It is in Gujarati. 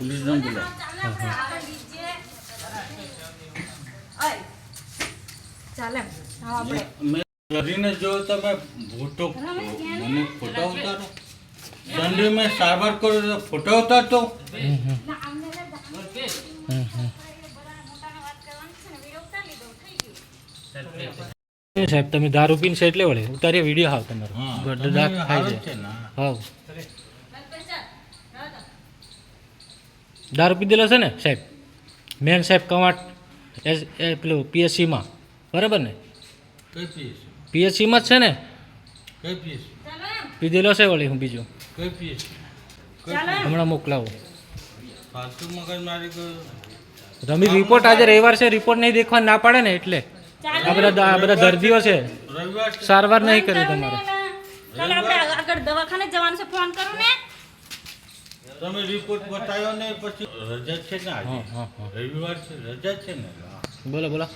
પોલીસને બોલાવો. મેં કરીને જો તમે ફોટો મને ફોટો ઉતારો ઠંડી મેં સારવાર કરો તો ફોટો ઉતારતો. સાહેબ તમે દારૂ પીને છે એટલે વળે ઉતારીએ વિડીયો હાવ તમારો દાંત ખાઈ છે જાય ને હાવ દારૂ પી દેલો છે ને સાહેબ મેન સાહેબ કવાટ પેલું પીએચસીમાં બરાબર ને કઈ પીસ પીએચસીમાં જ છે ને કઈ પીસ પીધેલો છે વળી હું બીજું કઈ પીસ હમણાં મોકલાવું ફાલતુ મગજ મારી રમી રિપોર્ટ આજે રવિવાર છે રિપોર્ટ નહીં દેખવા ના પાડે ને એટલે આ બધા દર્દીઓ છે રવિવાર સારવાર નહીં કરી તમારે ચાલો આપણે આગળ દવાખાને જવાનું છે ફોન કરું ને તમે રિપોર્ટ બતાવ્યો ને પછી રજા છે ને આજે હા હા હા રવિવાર છે રજા છે ને બોલો બોલો